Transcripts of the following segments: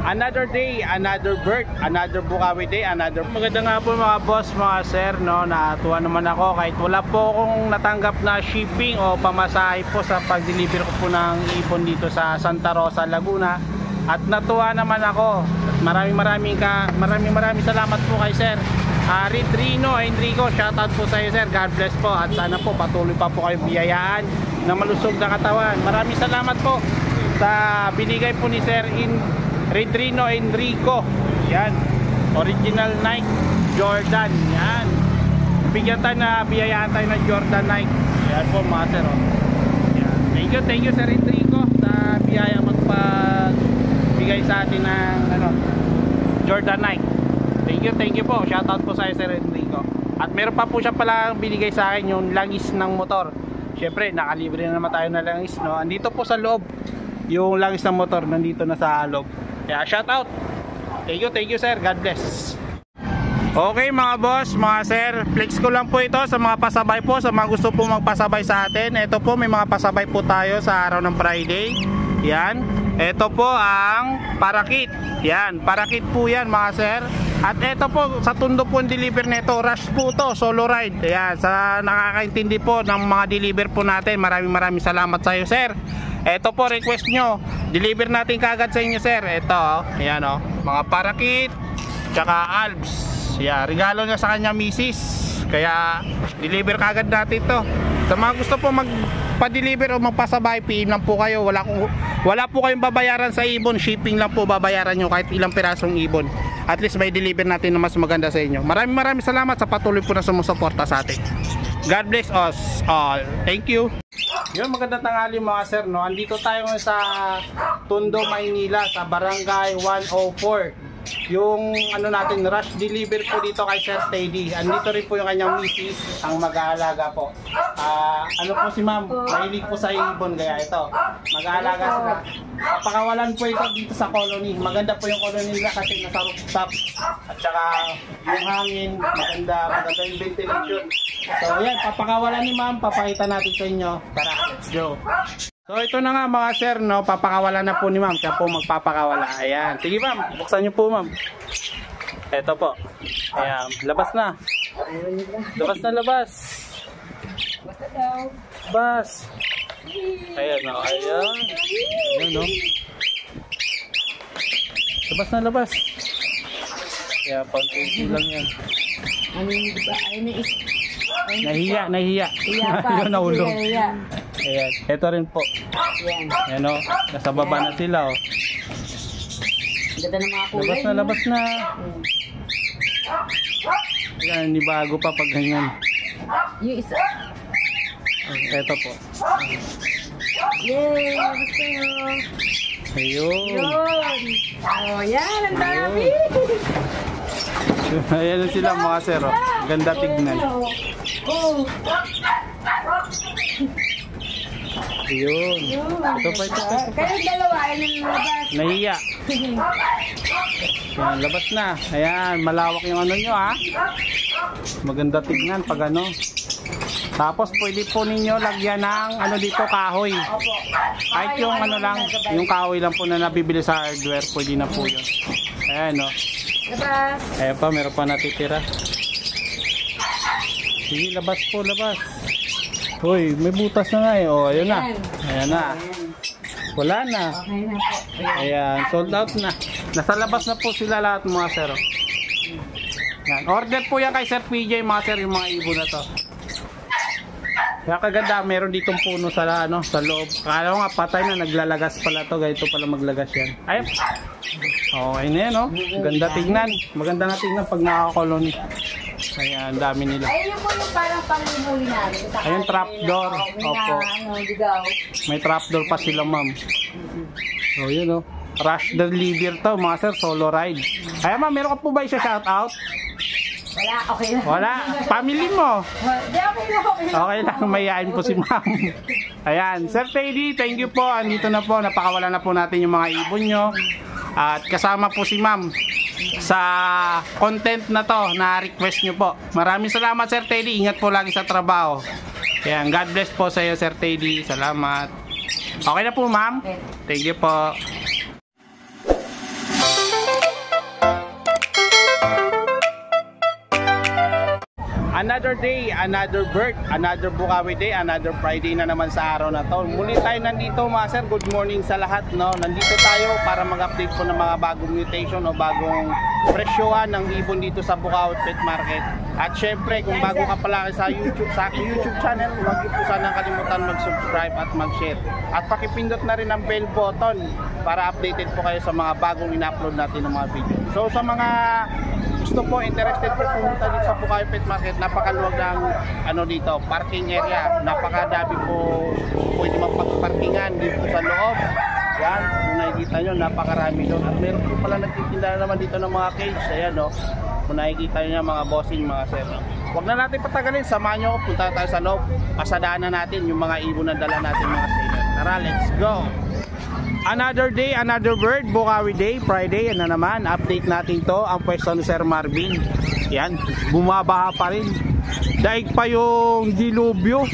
Another day, another birth, another Bukawi day, another... Maganda nga po mga boss, mga sir, no? Natuwa naman ako kahit wala po akong natanggap na shipping o pamasahe po sa pag-deliver ko po ng ibon dito sa Santa Rosa, Laguna. At natuwa naman ako. Maraming salamat po kay sir Ridrino Enrico, shoutout po sa iyo sir. God bless po at sana po patuloy pa po kayo biyayaan na malusog na katawan. Maraming salamat po sa binigay po ni sir Ridrino Enrico. Yan, original Nike Jordan. Yan, bigyan tayo na biyayaan tayo ng Jordan Nike. Yan po mga sir, oh. Yan. Thank you sir Enrico sa biyaya magpagbigay sa atin ng Jordan Nike. Thank you po. Shoutout po sa Sir Enrico. At meron pa po siya pala binigay sa akin yung langis ng motor. Syempre, nakalibre na naman tayo na langis, no? Andito po sa loob. Yung langis ng motor nandito na sa loob. Kaya shoutout. Thank you sir. God bless. Okay mga boss, mga sir, flex ko lang po ito sa mga pasabay po, sa mga gusto po magpasabay sa atin. Ito po, may mga pasabay po tayo sa araw ng Friday. Yan. Ito po ang parakit. Yan, parakit po yan mga sir. At ito po, sa Tondo po yung deliver nito, rush po to, solo ride. Ayan, sa nakakaintindi po ng mga deliver po natin, maraming salamat sa iyo sir. Ito po, request nyo, deliver natin kagad sa inyo sir. Ito, ayan o, mga parakit, tsaka alps. Ayan, regalo nyo sa kanya misis. Kaya, deliver kagad natin to. Sa mga gusto po magpa-deliver o magpasabay, PM lang po kayo. Wala po kayong babayaran sa ibon, shipping lang po babayaran nyo kahit ilang pirasong ibon. At least may deliver natin na mas maganda sa inyo. Maraming salamat sa patuloy po na sumusuporta sa atin. God bless us all. Thank you. Yun, magandang tanghali mga sir, no? Andito tayo sa Tondo, Maynila, sa Barangay 104. Yung natin, rush deliver po dito kay Sir Teddy. Andito rin po yung kanyang misis, ang mag-aalaga po. Po si ma'am, mahilig po sa ibon, kaya ito, mag-aalaga sila. Papakawalan po ito dito sa colony. Maganda po yung colony nila kasi nasa rooftop. At saka yung hangin, maganda yung ventilation. So yan, papakawalan ni ma'am, papakita natin sa inyo. Tara, let's go. So ito na nga mga sir, no, papakawala na po ni ma'am. Siya po magpapakawala. Ayan, sige ma'am, buksan nyo po ma'am. Ito po. Ayan, labas na. Labas. Bas. Ayan, no, ayan. Ayan, no. Labas. Ayan, paunti lang yan. Nahiya. Yun, naulong. Ayan, ito rin po. Ayan o, nasa baba na sila o. Ganda ng mga kulay. Labas na. Ayan, hindi bago pa pag ganyan. Yung isa. Ito po. Yay, labas kayo. Ayun. Oh, yan, ang dami. Ayan sila mga sir o. Ganda tignan. Oh. Ayun. Ito pa. Kayong dalawa ay nalabas. Nahiya. Ayan, labas na. Ayan, malawak yung nyo ha. Maganda tignan pag Tapos pwede po ninyo lagyan ng dito, kahoy. Kahit yung lang, yung kahoy lang po na nabibili sa hardware, pwede na po yun. Ayan o. Labas. Ayan pa, meron pa natitira. Sige, labas. Uy, may butas na nga eh. O, ayun na. Ayan na. Wala na. Okay na po. Ayan, sold out na. Nasa labas na po sila lahat mga sir. Yan. Order po yan kay Sir PJ mga sir, yung mga ibon na to. Kaya kaganda, meron ditong puno sa loob. Kala ko nga patay na, naglalagas pala to. Ganito pala maglagas yan. Ayun. Okay na yan, Ganda tignan. Maganda na tignan pag nakaka-colony. Ayan, dami nila. Ayun yung po yung parang panghuli namin. Ayun, trapdoor. Opo. May trapdoor pa sila ma'am. So yun Rush deliver to mga sir, solo ride. Ayan ma'am, meron ka po ba isa shoutout? Wala, okay lang. Wala, family mo. Okay lang, mayayain po si ma'am. Ayan, Sir Teddy, thank you po. Andito na po, napakawala na po natin yung mga ibon nyo. At kasama po si ma'am sa content na to na request nyo po. Maraming salamat Sir Teddy, ingat po lagi sa trabaho. Ayan, God bless po sa iyo Sir Teddy. Salamat. Okay na po ma'am. Thank you po. Another day, another birth, another Bukawi day, another Friday na naman sa araw na to. Muli tayo nandito mga sir, good morning sa lahat, no. Nandito tayo para mag-update po ng mga bagong mutation o bagong presyohan ng ibon dito sa Bukawi Pet Market. At syempre, kung bago ka pala sa aking YouTube channel, huwag niyo po sana kalimutan mag-subscribe at mag-share. At pakipindot na rin ang bell button para updated po kayo sa mga bagong ina-upload natin ng mga video. So sa mga gusto po, interested po pumunta dito sa Bukawi Pet Market, napakaluwag ng dito, parking area. Napakadami po pwede mapagparkingan dito sa loob. Yan, kung nakikita nyo, napakarami doon. At meron po pala nagtitinda naman dito ng mga cage. Ayan, no. Kung nakikita nyo mga bossing, mga sir. Huwag na natin patagalin, samahan nyo, punta tayo sa loob. Pasadaan na natin yung mga ibon na dala natin, mga sailor. Tara, let's go! Another day, another bird, Bukawi day, Friday, yan na naman. Update natin to, ang pwesto ni Sir Marvin. Yan, bumabaha pa rin. Daig pa yung dilubyo.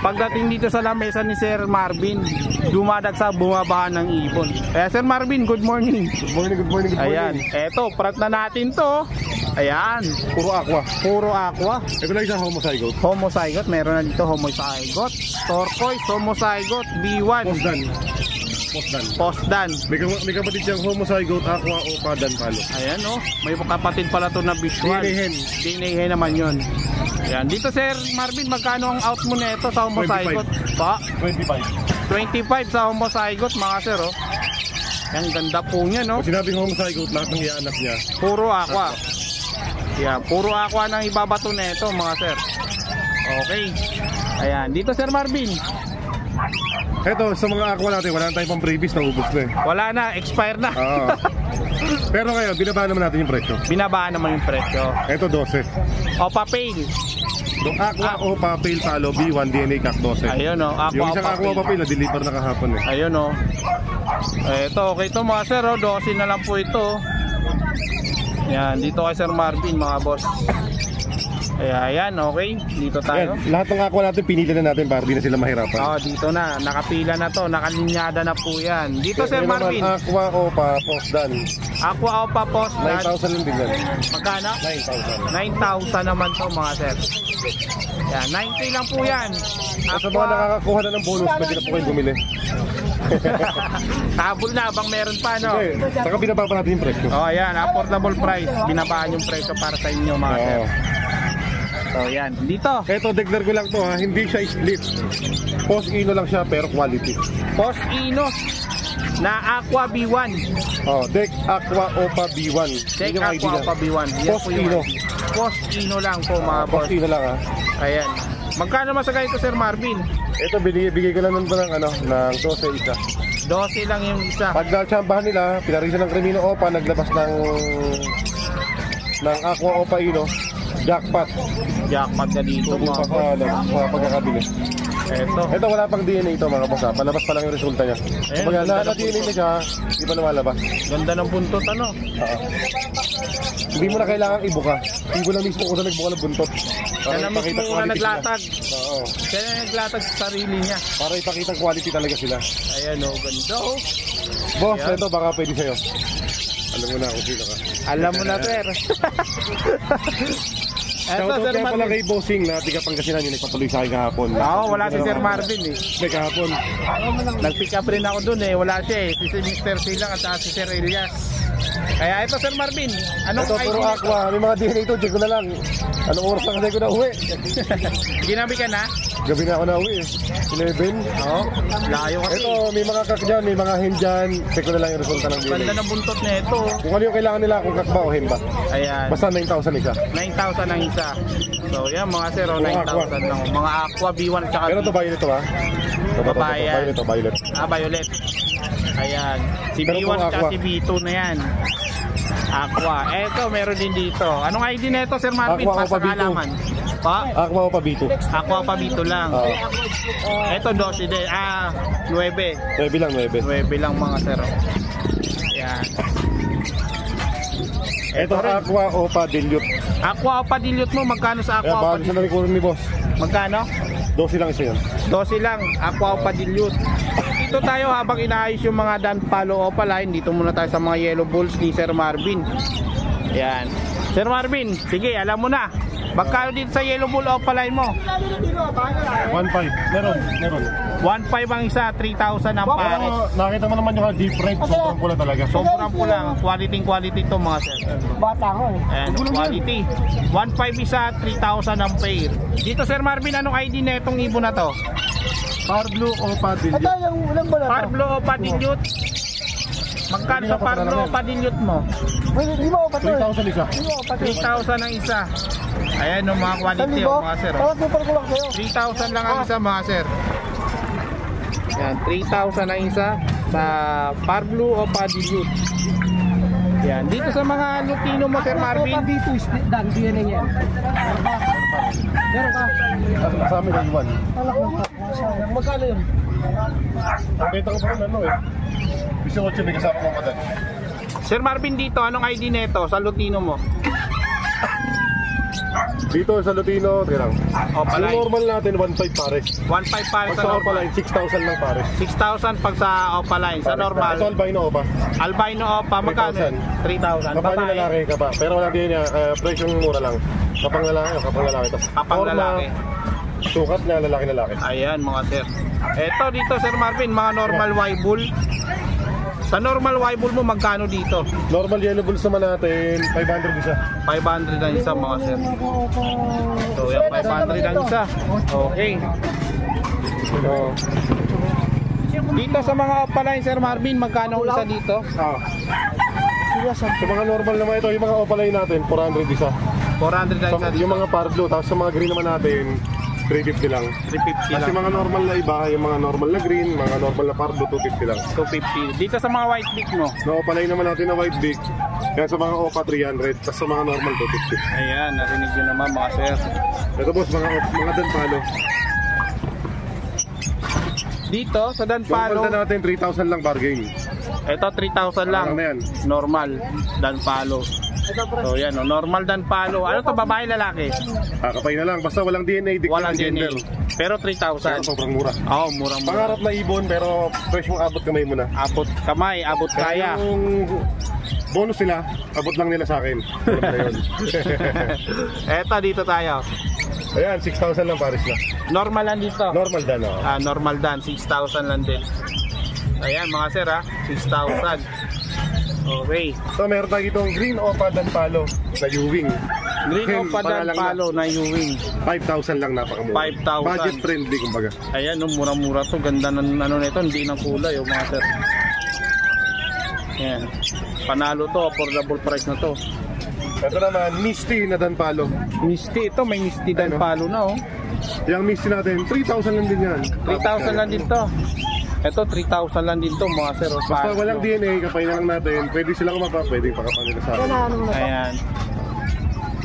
Pagdating dito sa lamesa ni Sir Marvin, dumadagsa, bumabaha ng ibon. Kaya Sir Marvin, good morning. Good morning, good morning, good morning. Ayan, eto, prat na natin to. Ayan, Puro aqua. puro aqua. Ito lang isang homozygote. Homozygote, meron na dito homozygote, turquoise, homozygote, B1, Postdan. Postdan. postdan. May kapatid siyang homozygote, aqua o padan palo. Ayan, oh, may kapatid pala to na visual. DNA hen. DNA hen naman yun. Ayan, dito Sir Marvin, magkano ang out mo nito sa homozygote? Pa? 25. 25 sa homozygote, mga sir, oh. Ang ganda po niya, no? Pag sinabing homozygote, lahat ng iaanak niya. Puro aqua. Yeah, puro aqua nang ibabato nito, mga sir. Okay. Ayan, dito Sir Marvin. Ito, sa mga aqua natin, wala na tayong pang previous na ubos na eh. Wala na, expire na. Oo. Pero ngayon, binabaan naman natin yung presyo. Binabaan naman yung presyo. Ito, 12. Opa Pale. Yung aqua o papel palo, B1, DNA Cac 12. Ayun, oh, aqua Yung isang Opa aqua o Pale. papel, na-deliver na kahapon eh. Ayun, oh. Ito, okay to mga sir, oh. 12 na lang po ito. Yan, dito kay Sir Marvin, mga boss. Ayan, okay. Dito tayo. Yan, lahat ng aqua natin, pinili na natin para di na sila mahirapan. Oh, dito na. Nakapila na to. Nakalinyada na po yan. Dito, Sir Yan naman, Marvin. aqua o pa postdan. Aqua Opa Post. 9,000 lang din yan. Magkano? 9,000. 9,000 naman to, mga sir. Yan, 9K lang po yan. At sa mga nakakakuha na ng bonus, pwede na po kayo bumili. Habol na, bang meron pa, no? Okay, saka binaba pa natin yung presyo. Oh, ayan, affordable price. Binabaan yung presyo para sa inyo, mga sir. Oo. So, yan. Dito, Ito, declare ko lang to ha, hindi siya split. Post ino lang siya, pero quality. Post Ino na Aqua B1. Oh, Deck Aqua Opa B1. Check Yun yung ID Aqua niya. Opa B1. Yan Post po yung Ino. ID. Post Ino lang po, mga boss. Post ino lang ha. Ayan. Magkano masagay ito, Sir Marvin? Ito, bigay ko lang nun pa ng 12 isa. 12 lang yung isa. Pag na-chambahan nila, pinarisan ng Crimino Opa, naglabas ng Aqua Opa Ino, jackpot. Jackpot na dito, Ito mga pa boss. sa pagkakabili. Ito. Ito, wala pang DNA ito mga boss ha. Palabas pa lang yung resulta niya. Ayan, Pag ganda na-DNA ng niya siya, di pa lumalabas. Ganda ng buntot, ano? Oo. Hindi mo na kailangan ibuka. Ibo na mismo kung na nagbuka ng buntot. Siya na mismo ipakita nga quality naglatag. sila. Oo. Siya na naglatag sa sarili niya. Para ipakita quality talaga sila. Ayan, oh, ganda, oh. Boss, Ayan. ito baka pwede sa'yo. Alam mo na kung sino ka. Alam mo na, sir. Eto, Shoutout Sir kaya pala Marvin. kay Bossing na tiga Pangasinan yung nagpatuloy sa akin kahapon. Oo, wala si Sir Marvin, eh. May kahapon. Nag-pick up rin ako dun, eh. Wala siya, eh. Si Mr. Silang at saka si Sir Elias. Kaya ito, Sir Marvin. Anong Ito ID puro nito? aqua. May mga DNA ito, check ko na lang. Anong oras na kasi ko na uwi? Ginabi ka na? Gabi na ako na uwi eh. 11. Oo. Layo kasi. Ito, may mga kak dyan, may mga hen dyan. Check ko na lang yung resulta ng DNA. Ganda ng buntot na ito. Kung ano yung kailangan nila, kung kakba o hen ba. Ayan. Basta 9,000 isa. 9,000 ang isa. So, yan mga sir, oh, Mga 9,000 lang. Mga Aqua B1 at saka Pero ito, violet ito ha. Babae yan. Violet ito, violet. Violet. Ayan. Si Pero B1 kung at aqua. si B2 na yan. Aqua. Eto, meron din dito. Anong ID na ito, Sir Marvin? Aqua, Para sa Opa, B2. kaalaman. Pa? Aqua o pa B2. Aqua pa B2 lang. Oo. Eto, 12 din. 9. 9 lang, 9. 9 lang mga sir. Ayan. Ito, rin. Aqua o pa Dilute. Aqua Opa dilute mo, magkano sa Kaya Aqua Opa bahal sa dilute? nalikuran ni boss. Magkano? 12 lang isa yun. 12 lang, Aqua Opa dilute. Dito tayo habang inaayos yung mga Dan Palo Opa line. Dito muna tayo sa mga Yellow Bulls ni Sir Marvin. Ayan. Sir Marvin, sige, alam mo na. Magkano dito sa yellow bull opaline mo? 1.5. Meron. 1.5 ang isa, 3,000 ang pares. Pero nakita mo naman yung deep red, sobrang pula talaga. Sobrang pula, quality to mga sir. Bata ko eh. And quality. 1.5 isa, 3,000 ang pair. Dito Sir Marvin, anong ID na itong ibon na to? Parblo o Padillo. Ito yung ulang ba na to? Parblo o Padilyot? Magkano sa Parblo o Padilyot mo? Hindi mo pa to eh. 3,000 isa. Hindi mo pa to. 3,000 ang isa. Ayan yung mga quality Salibo? mga sir. Tawag mo pala ko lang sa'yo. 3,000 lang ang isa mga sir. Yan, 3,000 ang isa sa Parblo o Padilyot. Yan, dito sa mga Lutino mo Sir Marvin. Dito is done, DNA niya. Meron ka? Sa amin ay 1. Alak lang ka. Magkano yun? Ang kita ko pa rin ano eh. 18 may kasama ko madan. Sir Marvin, dito anong ID nito sa Lutino mo? Dito sa Lutino, tirang. Opaline. Yung normal natin, 1.5 pares. 1.5 pares Pag sa sa normal. Opaline, 6,000 lang pares. 6,000 pag sa Opaline. Sa Ito normal. albino Opa. Albino Opa, magkano? 3,000. 3,000. Kapag Babae. lalaki ka pa. Pero walang din niya, presyong mura lang. Kapang lalaki to. Kapang Forma, lalaki. Sukat niya, lalaki. Ayan mga sir. Eto dito Sir Marvin, mga normal Y-bull. Sa normal Y-bull mo, magkano dito? Normal yellow bulls naman natin, 500 isa. 500 ang isa mga sir. So yan, 500 ang isa. Okay. So, dito sa mga Opaline Sir Marvin, magkano ang isa dito? Sa mga normal naman ito, yung mga opaline natin, 400 isa. 400 ang isa Yung dito. mga Parblo, tapos sa mga green naman natin, 350 lang. 350 Kasi lang. mga normal na iba, yung mga normal na green, mga normal na Parblo, 250 lang. 250. Dito sa mga white beak mo. Na opaline naman natin na white beak, kaya sa mga Opa 300, tapos sa mga normal 250. Ayan, narinig nyo naman mga sir. Ito boss, mga danpalo. Dito sa Yung Danpalo, palda natin, 3,000 lang bargain. ito 3,000 lang. Ano na yan? Normal Danpalo. So yan, normal Danpalo. Ano to, babae lalaki? Kakapay na lang, basta walang DNA, di Walang gender. DNA. Pero Kaya 3,000. sobrang mura. Oo, murang-mura. Pangarap na ibon, pero presyong abot kamay mo na. Abot kamay, abot kaya. Yung bonus nila, abot lang nila sa akin. Alam na yun. Eto, dito tayo. Ayan, 6,000 lang pares na. Normal lang dito. Normal dan, oh. Normal dan, 6,000 lang din. Ayan mga sir ha, 6,000. Okay. So meron tayo itong green Opa Danpalo na U-wing. Green Hen, Opa para lang Danpalo na U-wing. 5,000 lang, napakamura. 5,000. Budget friendly kumbaga. Ayan, no, mura-mura to. Ganda ng ano nito, hindi ng kulay oh, mga sir. Ayan. Panalo to, affordable price na to. Ito naman, Misty na Danpalo. Misty ito, may Misty Danpalo na oh. Yung Misty natin, 3,000 lang din yan. 3,000 lang din to. Ito 3,000 lang din to mga sir. oh, Basta pares, walang no? DNA, kapay na lang natin. Pwede silang umapa, pwede pakapan nila sa akin. Ayan.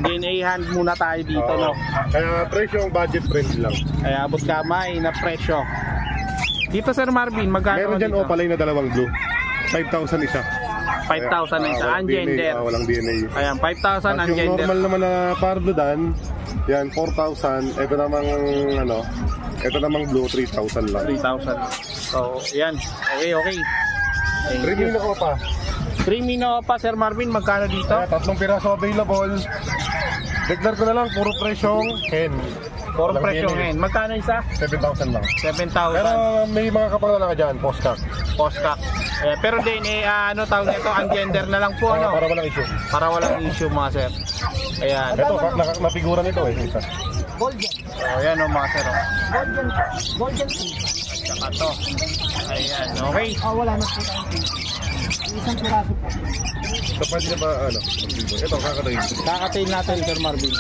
DNA hand muna tayo dito no. Kaya presyo ang budget friendly lang. Ay abot kamay na presyo. Dito Sir Marvin, magkano Meron dyan dito? Opaline na dalawang blue. 5,000 isa. 5,000 ang isa, walang ungender. DNA, walang DNA. Ayan, 5,000 Tapos ang yung gender. normal naman na Parblo dan, yan 4,000. Ito namang ano, ito namang blue 3,000 lang. 3,000. So, yan. Okay. Thank you. Premium na Opa. 3 mino pa Sir Marvin, magkano dito? Kaya tatlong piraso available. Declare ko na lang, puro presyong hen. Puro Walang presyo DNA. ngayon. Magkano isa? 7,000 lang. 7,000. Pero may mga kapangala ka dyan, postcard. Postcard. Pero DNA, ano tawag nito? Ang gender na lang po, ano? Para walang issue. Para walang issue mga sir. Ayan. Ito, napigura nito eh. Isa. Golden. So, ayan o mga sir. Golden. Golden tea. At saka to. Ayan, okay. Wala na po tayo. Isang piraso po. So, pwede na ba, ano? Ito, kakatayin. Kakatail natin Sir Marvin.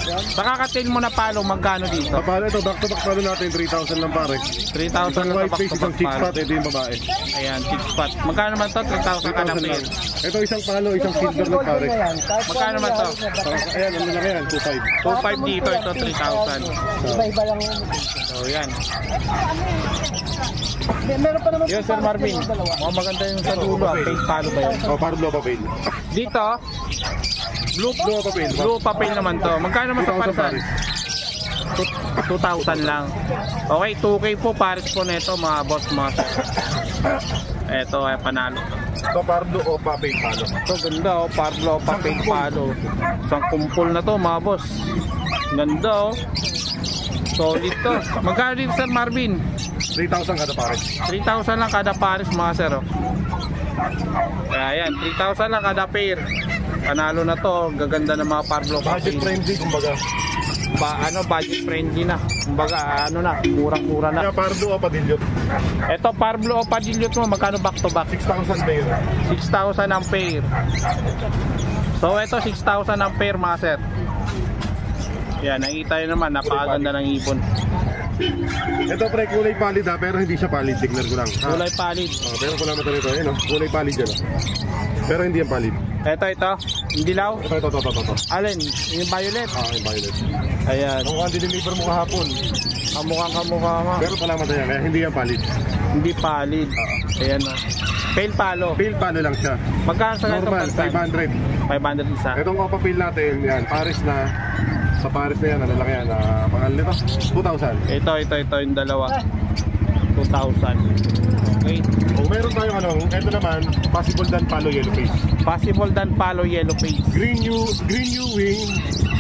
Sa kakatail mo na palo, magkano dito? Paano ito, back to back palo natin, 3,000 lang pare. 3,000 Isang na white sa face, isang chick spot, ito yung babae. Ayan, chick spot. Magkano naman to? 3,000 ka na 3,000 lang. pair. Ito isang palo, isang silver lang pare. Magkano naman to? Ayan, ano lang yan, 2,500. 2,500 dito, ito 3,000. Iba-iba lang. So, yan. Meron pa naman Yun, Sir Marvin. Mukhang maganda yung sa dulo. Pink palo ba yun? O, Parblo papel. Dito, Blue papel. blue papel naman to. Magkano naman sa 2,000 parsan? pares. 2,000 lang. Okay, 2K po pares po nito mga boss, mga sir. Eto ay panalo. Ito, Parblo o papel palo. Ito ganda oh, Parblo, papel palo. Isang kumpol na to mga boss. Ganda oh. Solid to. Magkano dito Sir Marvin? 3,000 kada pares. 3,000 lang kada pares mga sir oh. Kaya yan, 3,000 lang kada pair. Panalo na to, gaganda ng mga Parblo. Budget friendly kumbaga. Budget friendly na. Kumbaga ano na, murang-mura na. Kaya Pardo o Padillo. Ito Parblo o Padillo mo, magkano back to back? 6,000 pair. 6,000 ang pair. So ito 6,000 ang pair mga sir. Yan, nakikita nyo naman, napakaganda ng ibon. Ito pre, kulay palid ha, pero hindi siya palid. Tignan ko lang. Kulay palid. Pero kung naman ito, yun oh. Kulay palid yan oh. Pero hindi yan palid. Ito, yung dilaw. Ito. Alin? Yung violet. Yung violet. Ayan. Kung ang deliver mo kahapon. Kamukha mo. Pero palaman yan, kaya hindi yan palid. Hindi palid. Ayan na. Pale palo. Pale palo lang siya. Magkano sa ganito? Normal, 500. 500 isa. Itong Opa Pale natin, yan, Paris na. Sa Paris na yan, ano lang yan, pangalan nito, 2,000. Ito, yung dalawa. 2,000. Okay. O meron tayong ano, ito naman, Possible Dan Palo Yellow Face. Possible Dan Palo Yellow Face. Green new wing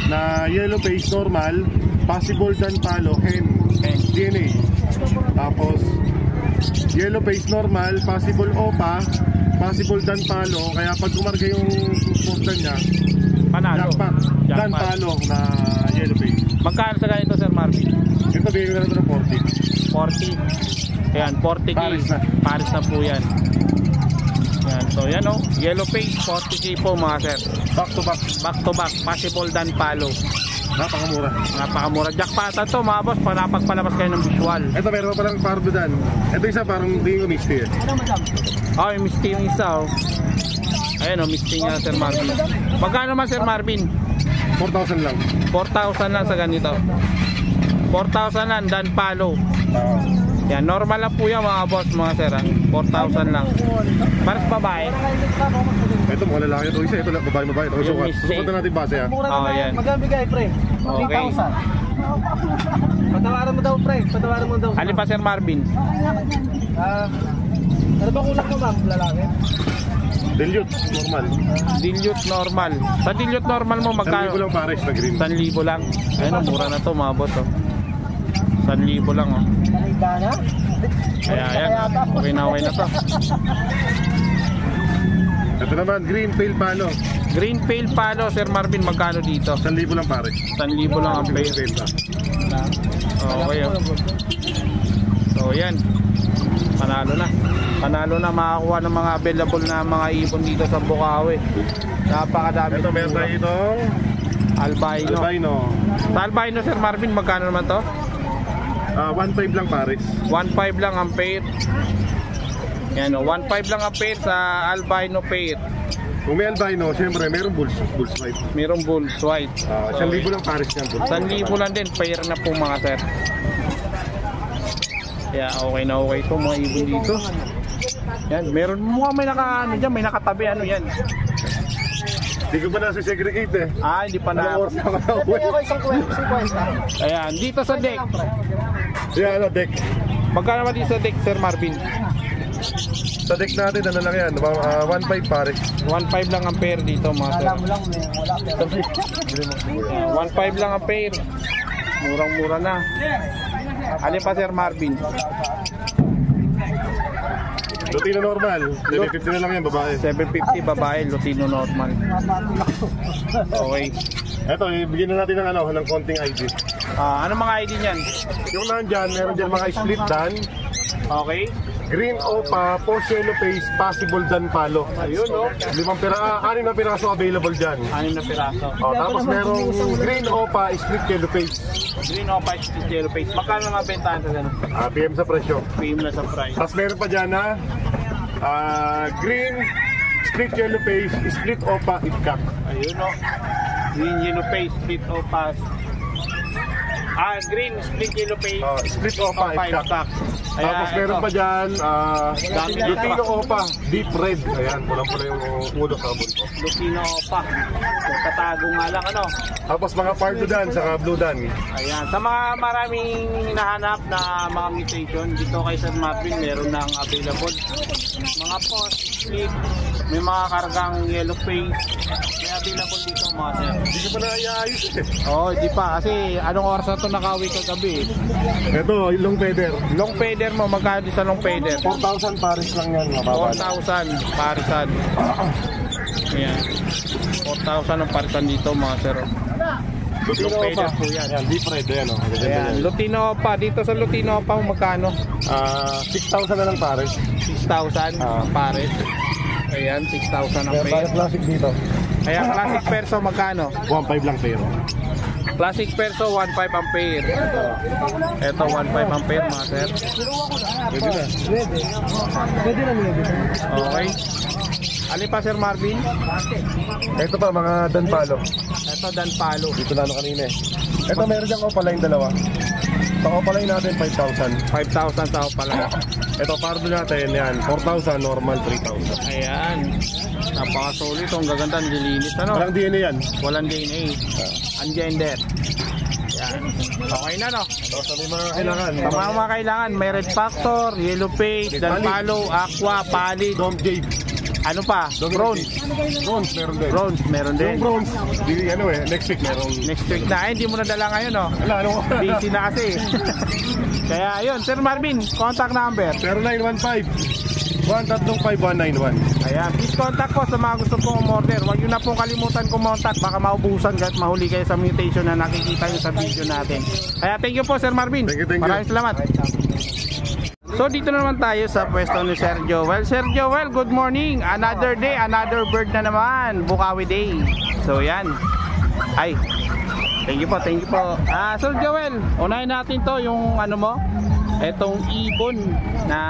na yellow face normal, Possible Dan Palo hen DNA. Tapos yellow face normal, Possible Opa, Possible Dan Palo, kaya pag kumarga yung postal niya, Panalo. jackpot. Dan Palo na yellow face. Magkano sa ganito Sir Marvin? Ito bigyan ko na ito ng 40. Ayan, 40k. Paris na po yan. Ayan, so yan oh. Yellow face, 40k po mga sir. Back to back. Back to back, Possible Dan Palo. Napakamura. Jackpot to mga boss, panapagpalabas kayo ng visual. Ito meron pa palang Pardo Dan. Ito isa parang hindi ko misty eh. Oh, yung misty yung isa oh. Ayan oh, misty nga Sir Marvin. Magkano naman Sir Marvin? 4,000 lang. 4,000 lang sa ganito. 4,000 lang Dan Palo. Yan, normal lang po yan mga boss, mga sir. 4,000 lang. Para sa babae. Ito mga lalaki ito isa. Ito babae. Ito Yung sukat. misty. Sukat na natin base ha. Oh, yan. Magabigay, pre. Okay. 3,000. Patawaran mo daw, pre. Patawaran mo daw. Alin pa Sir Marvin? Ano ba kulang mo, ma'am? Lalaki? Dilute, normal. Dilute normal. Sa dilute normal mo 1,000 magkano? lang pares na green. 1,000 lang. Ayun, mura na to mga boss oh. 1,000 lang oh. Gana? Ayan. Okay na to. Ito naman, green pale palo. Green Pale Palo, Sir Marvin, magkano dito? 1,000 lang pares. 1,000 lang ang pair. Okay oh. So yan. Panalo na makakuha ng mga available na mga ibon dito sa Bukawi. Napakadami. Ito meron tayo itong albino. Sa albino Sir Marvin, magkano naman to? 1,500 lang pares. 1,500 lang ang pair. Yan o, 1,500 lang ang pair sa albino pair. Kung may albino, siyempre meron bulls white. Mayroong bulls white. 1,000 lang pares yan. 1,000 lang din, pair na po mga sir. Kaya okay na okay ito mga ibon dito. Yan, meron mo may nakatabi ano yan. Hindi ko pa nasa-segregate eh. Hindi pa na. Oras na Pwede ako isang kwenta. Ayan, dito sa deck. Yan, deck. Magkano naman dito sa deck, Sir Marvin? Sa deck natin, ano lang yan, 1,500 pares. 1,500 lang ang pair dito mga sir. Alam mo lang, wala. 1,500 lang ang pair. Murang-mura na. Alin pa Sir Marvin? Lutino normal. 750 na lang yan, babae. 750 babae, Lutino normal. Okay. Eto, ibigyan na natin ng konting ID. Ano mga ID niyan? Yung nandyan, meron dyan mga split dan, Okay. green opa, post yellow face, possible dan palo. Ayun, no? 6 na piraso available dyan. 6 na piraso. Tapos merong green opa, split yellow face. Green o white yellow face. Magkano nga bentahan sa ganun? PM sa presyo. PM na sa price. Tapos meron pa dyan na green, split yellow face, split opa, itkak. Ayun o. Green yellow face, split o pass. Green, split yellow face, Split opa, itkak. Tapos Ayan, meron ito. pa dyan, Dami na Lutino pa. opa, deep red. Ayan, pulang-pula yung ulo sa bunto. Lutino Opa. Tatago nga lang ano. Tapos mga Pardo dan, saka Blue dan. Ayan. Sa mga maraming hinahanap na mga mutation, dito kay Sir Marvin meron nang available. Mga post, split, may mga kargang yellow face. May available dito mga sir. Hindi ko pa naiayos eh. Oo, di pa. Kasi anong oras na ito nakawi kagabi? Ito, yung long feather. Long feather mo, magkano sa long feather? 4,000 pares lang yan, mababa. 4,000 parisan. Ayan. 4,000 ang parisan dito mga sir. Long feather po yan. Yan, deep red yan, oh. Ayan, Lutino pa. Dito sa Lutino pa, magkano? 6,000 na lang pares. 6,000 pares. Ayan, 6,000 ang Kaya tayo pair. classic dito. Ayan, classic perso magkano? 1,500 lang pero. Classic perso 1,500 ang pair. Ito 1,500 ang pair mga sir. Pwede na. Pwede na nila. Okay. Alin pa Sir Marvin? Ito pa, mga danpalo. Ito Dan Palo. Dito na kanina eh. Ito, meron diyang opaline dalawa. Sa opaline natin, 5,000. 5,000 sa pala. Ito, pardo natin, yan. 4,000, normal, 3,000. Ayan. Napaka-solid. Ang gaganda, nililinis. Ano? Walang DNA yan. Walang DNA. Ungender. Yan. Okay na no? Ito, sa may mga kailangan. Sa mga kailangan, may red factor, yellow face, Dan Palo, aqua, pallid. Dom Jade. Ano pa? Bronze. Bronze, meron din. Bronze, meron din. Yung bronze, di, ano eh, next week meron. Next week na. Ay, hindi mo nadala ngayon no? Wala, ano? Busy na kasi. Kaya yun, Sir Marvin, contact number. 0915-135-191. Ayan, please contact po sa mga gusto pong umorder. Huwag nyo na pong kalimutan kumontak. Baka maubusan kahit mahuli kayo sa mutation na nakikita nyo sa video natin. Kaya thank you po Sir Marvin. Thank you. Maraming salamat. So dito na naman tayo sa pwesto ni Sir Joel. Sir Joel, good morning. Another day, another bird na naman. Bukawi Day. So yan. Ay, thank you po, thank you po. Sir Joel, unahin natin to yung ano mo. Etong ibon na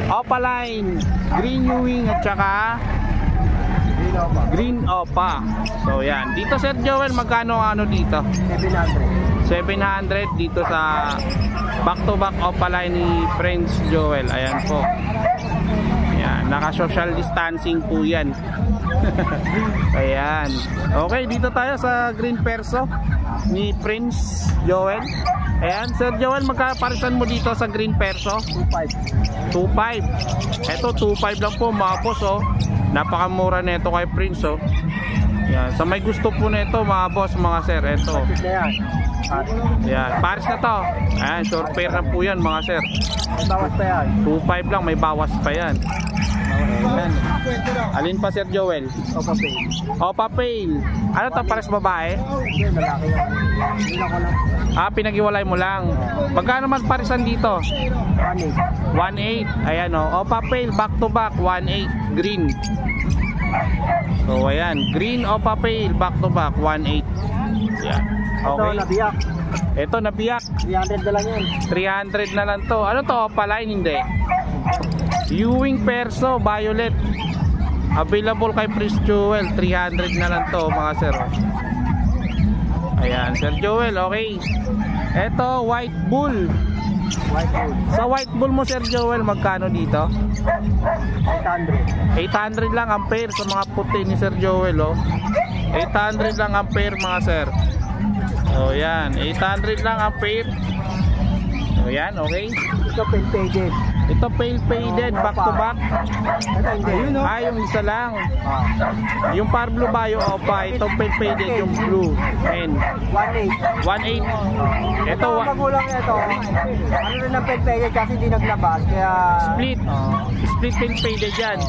opaline, green wing at saka green opa. So yan. Dito Sir Joel, magkano ano dito? 700 dito sa back to back opaline ni Prince Joel. Ayan po. Ayan, naka social distancing po yan. Ayan. Okay, dito tayo sa green perso ni Prince Joel. Ayan, Sir Joel, magkaparisan mo dito sa green perso? 2.5. Ito 2.5 lang po mga boss oh. Napakamura nito kay Prince oh. Yan, sa may gusto po nito mga boss, mga sir, ito. Yan, pares na to. Ayan, short pair na po yan mga sir. May bawas pa yan. 2.5 lang, may bawas pa yan. Ayan. Alin pa Sir Joel? Opa pay. Opa Pale. Ano to, pares babae? Hindi, malaki yan. Hindi na ko lang. Pinag-iwalay mo lang. Magkano man parisan dito? 1.8. 1.8. Ayan o, Opa Pale back to back 1.8 green. So ayan, green Opa Pale back to back 1.8. Yan. Ito, Okay. nabiyak. Ito nabiyak. 300 na lang yan. 300 na lang to. Ano to? Opaline hindi. Ewing perso violet. Available kay Prince Joel. 300 na lang to mga sir. Ayan, Sir Joel, okay. Ito white bull. White wood. Sa white bull mo Sir Joel, magkano dito? 800. 800 lang ang pair sa mga puti ni Sir Joel oh. 800 lang ang pair mga sir. So yan, 800 lang ang pair. So yan, okay. Ito, pale-faded. Ito pale faded back to back. Ito, hindi. Ayun, no? Yung isa lang. Yung par blue ba yung opa? Ito pale faded yung blue. And 1.8. 1.8. Ito, magulang ito. Ano rin ang pale-faded kasi hindi naglabas. Kaya... Split. Split pale faded yan.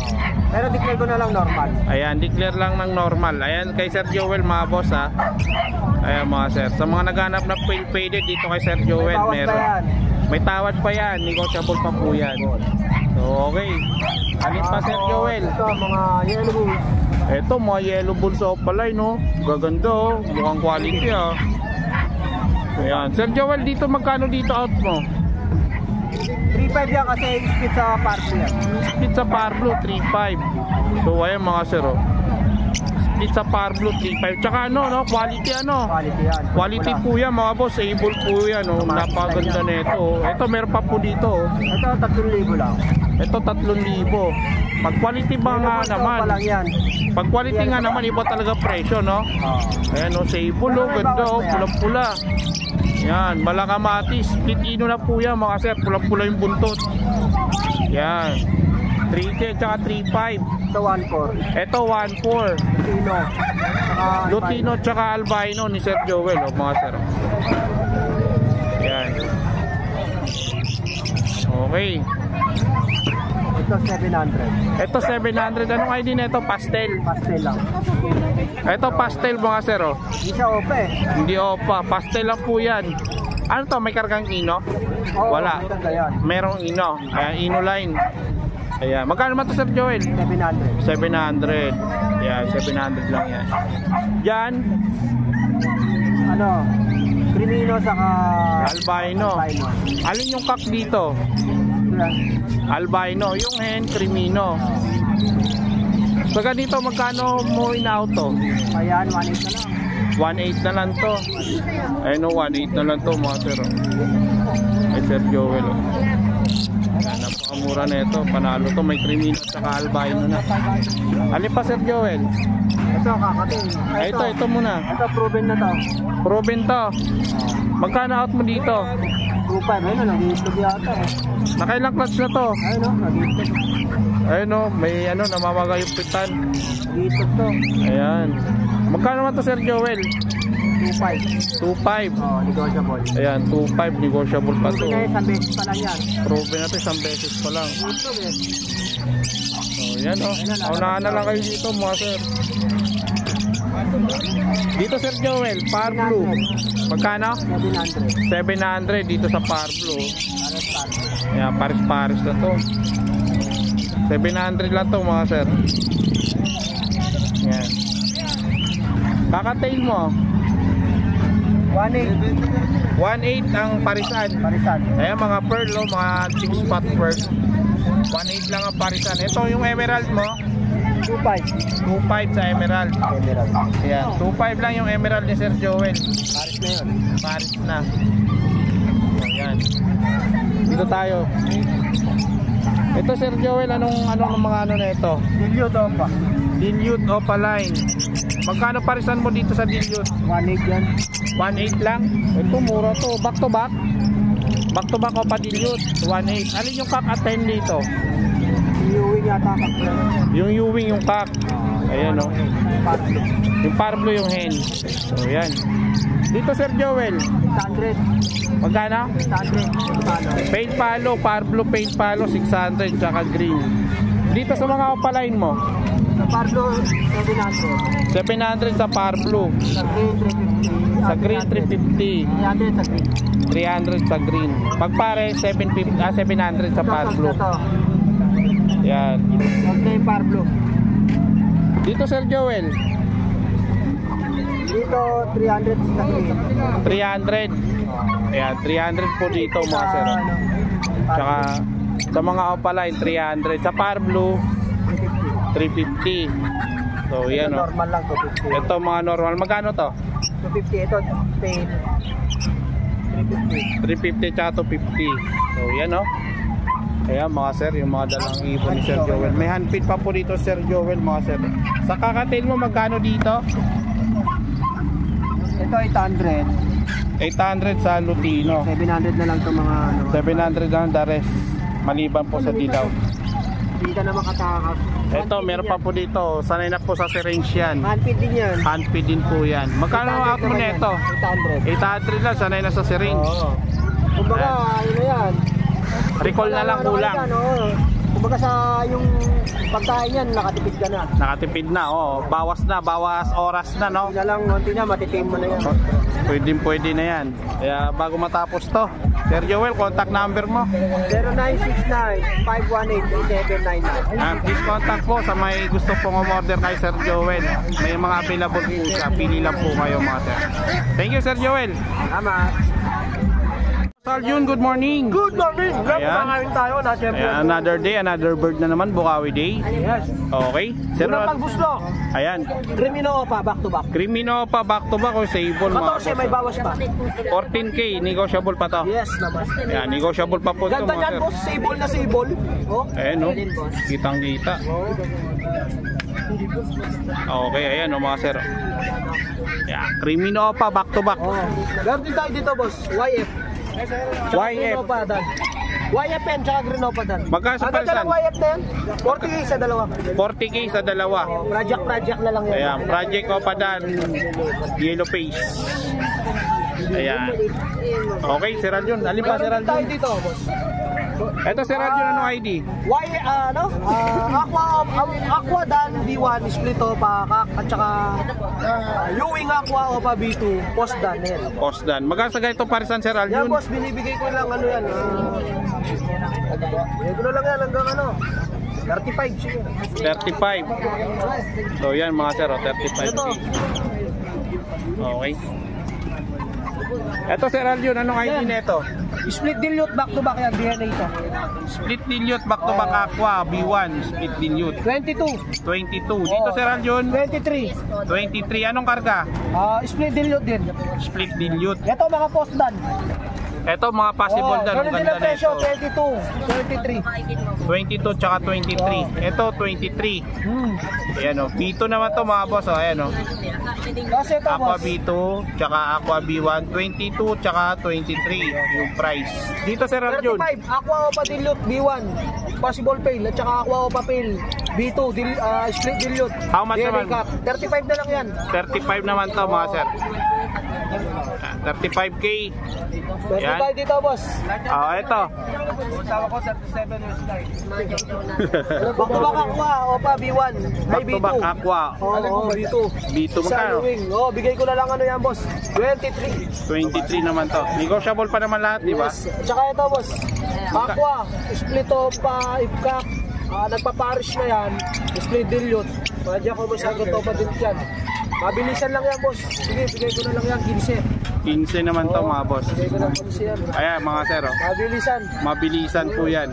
Pero declare ko na lang normal. Ayan, declare lang ng normal. Ayan, kay Sir Joel mga boss ha. Ayan mga sir. Sa mga naghanap ng pale faded dito kay Sir Joel, May bawas pa meron. yan. May tawad pa yan. Negotiable pa po yan. So, okay. Alin pa Sir Joel? Ito, mga yellow bulls. Ito, mga yellow bulls sa opaline, no? Gaganda, oh. Mukhang quality, ah. Ayan. Sir Joel, dito magkano dito out mo? 3.5 yan kasi split sa party yan. Split sa Parblo, 3.5. So, ayan mga sir, oh. Split sa Parblo, 3.5. Tsaka ano, no? Quality, ano? Quality yan. Quality po yan, mga boss. Able po yan, oh. Napakaganda nito, oh. Ito, meron pa po dito, oh. Ito, 3,000 lang. Ito, 3,000. Pag quality ba nga naman? Pa lang yan. Pag quality nga naman, iba talaga presyo, no? Ayan, oh. Sable, oh. Ganda, oh. Pulang-pula. Yan, Malakamati, split ino na po yan mga sir, pulang-pula yung buntot. Yan. 3K tsaka 3.5. Ito 1.4. Ito 1.4. Lutino. Lutino tsaka albino ni Sir Joel, oh, mga sir. Yan. Okay. Ito 700. Ito 700. Anong ID na ito? Pastel. Pastel lang. Ito pastel, mga sir, oh. Hindi siya ope. Hindi opa. Pastel lang po yan. Ano to? May kargang ino? Oo, Wala. may ganda yan. Merong ino. Ayan, ino line. Ayan. Magkano naman to, Sir Joel? 700. 700. Ayan, 700 lang yan. Yan, Ano? Crimino saka albino. albino. Alin yung kak dito? Yan. Albino. Yung hen, crimino. So ganito, magkano mo in-auto? Ayan, 1.8 na lang. 1.8 na lang to. Ayun o, 1.8 na lang to, mga sir. Ay, Sir Joel. Oh. Yan, napakamura na ito. Panalo to. May crimino at saka albino na. Alin pa, Sir Joel? Ito, kakating. Ay, ito muna. Ito, proven na to. Proven to. Magkano out mo dito? 2.5. Ayun, nag-iitlog yata eh. Nakailang clutch na to? Ayun o, nag-iitlog. Ayun o, may ano, namamaga yung pitan. Nag-iitlog to. Ayan. Magkano naman to, Sir Joel? 2.5. 2.5. Oh, negotiable. Ayan, 2.5. Negotiable pa to. Proven na isang beses pa lang yan. Proven na to, isang beses pa lang. Itlog eh. So, yan o. Unahan na lang kayo dito, mga sir. Dito, Sir Joel, Par Blue. Magkano? 700. 700 dito sa Par Blue. Pares. Ayan, pares-pares na to. 700 lang to, mga sir. Ayan. Kakatail mo. 1.8. 1.8 ang parisan. Parisan. Ayan, mga pearl, oh, mga 6 spot pearl. 1.8 lang ang parisan. Ito yung emerald mo. 2.5. 2.5 sa emerald. Emerald. Ayan, 2.5 lang yung emerald ni Sir Joel. Pares na yun. Paris na. Ayan. Dito tayo. Ito, Sir Joel, anong mga ano na ito? Dilute to pa. Dilute Opaline. Magkano parisan mo dito sa Dilute? 1.8 yan. 1.8 lang. Ito, mura to. Back to back. Back to back Opa Dilute. 1.8. Alin yung kak at 10 dito? Iuwing yata kakla. Yung Ewing, yung kak. Ayan, o. Yung Parblo, yung hen. So, ayan. Dito, Sir Joel. 600. Magkano? 600. Paint palo, Parblo paint palo, 600, tsaka green. Dito sa mga Opaline mo, Sa Pablo, 700. 700 sa Parblo. Sa Green, 350. Sa green, 350. 300 sa Green. 300 sa green. Pag pare, 700 sa Parblo. Ito. Yan. Ito yung Pablo. Dito, Sir Joel, Dito, 300 sa Green. 300. Ayan, 300 po dito, mga sir. Tsaka sa mga Opaline, 300. Sa Parblo, 350. So, yan, o. Normal lang, 250. Ito, mga normal. Magkano to? 250. Ito, paint. 350. 350 tsaka 250. So, yan, o. Ayan, mga sir, yung mga dalang ibon ni Sir Joel. May handpid pa po dito, Sir Joel, mga sir. Sa kakatail mo, magkano dito? Ito, 800. 800 sa Lutino. 700 na lang itong mga ano. 700 lang the rest. Maliban po sa dilaw. Hindi ka na makatakas. Ito, meron pa po dito. Sanay na po sa syringe yan. Handpid din yan. Handpid din po yan. Magkano ang out mo na ito? 800. 800 lang, sanay na sa syringe. Oo. Kumbaga, ano na yan. Recall na lang kulang. Kumbaga sa yung pagkain yan, nakatipid ka na. Nakatipid na, oh. Bawas oras na, no? Hindi na lang, konti na, matitim mo na yan. Pwede na yan. Kaya bago matapos to, Sir Joel, contact number mo. 0969-518-8799. Please contact po sa may gusto pong umorder kay Sir Joel. May mga available po siya. Pili lang po kayo, mga sir. Thank you, Sir Joel. Salamat. Sir Jun, good morning. Good morning! Ayan. Tayo na, siyempre. Ayan, another day, another bird na naman, Bukawi Day. Yes. Okay. Sir, Unang pagbuslo. ayan. Crimino pa, back to back. Crimino pa, back to back o sable, mga 14, may bawas pa. 14K, negotiable pa to. Yes, naman. Ayan, negotiable pa po ito, Ganda mga niyan, sir. boss. Sable na sable. Oh. Ayan, no? Kitang-kita. Okay, ayan, no, mga sir. Ayan, Crimino pa, back to back. Oh. Meron din tayo dito, boss. YF. YF. Crimino pa, Dan. YFN tsaka Grenopadan. Magkano sa Ang ganda parisan? ng YF na yan, 40K sa dalawa. 40K sa dalawa. Project na lang yan. Ayan, Project Opadan, Yellow Face. Ayan. Okay, Sir Aljon. Alin pa, Sir Meron tayo Aljon? dito, boss. Ito, Sir Aljon, ano ID? Aqua Dan B1 split opa kak at saka Ewing Aqua opa B2 post Dan yan. Posdan. Magkano sa ganito parisan, Sir Yan Aljon? boss, binibigay ko lang ano yan. Bigay ko na lang yan hanggang ano 35 sige. 35. So yan mga sir, 35K. Okay. Ito Sir Aljon, anong ID nito? Split dilute back to back yan, DNA ito. Split dilute back to back Aqua B1, split dilute. 22. 22. Dito Sir Aljon, 23. 23. Anong karga? Split dilute din. Split dilute. Ito mga post Dan. Ito mga possible dan, ang ganun din ganda ang presyo, nito. 22, 22 tsaka 23. Ito 23. Ayan o, B2 naman to mga boss o. Ayan o. 23. Kasi ito Aqua boss, B2 tsaka Aqua B1, 22 tsaka 23 yung price. Dito Sir Aljon, 35. Aqua Opa Dilute B1. Possible fail. At saka Aqua Opa fail B2. Split dilute. How much DNA naman? cup. 35 na lang yan. 35 naman to mga sir. 35K. 35 dito boss. Ito. Sawa ko 37 years old. Back to back Aqua Opa B1. Back to back Aqua. Oo, B2. B2 Sa magkano? Ewing. Bigay ko na lang ano yan boss. 23. 23 naman to. Negotiable pa naman lahat, di ba? Yes. Tsaka ito boss, Aqua, split opa, ipkak, nagpaparish na yan, split dilute. Madya ko masagot opa din dyan. Mabilisan lang yan boss. Sige, bigay ko na lang yan, 15. 15 naman to mga boss. Bigay ko na 15 yan. Ayan mga sir, oh. Mabilisan. Mabilisan po yan.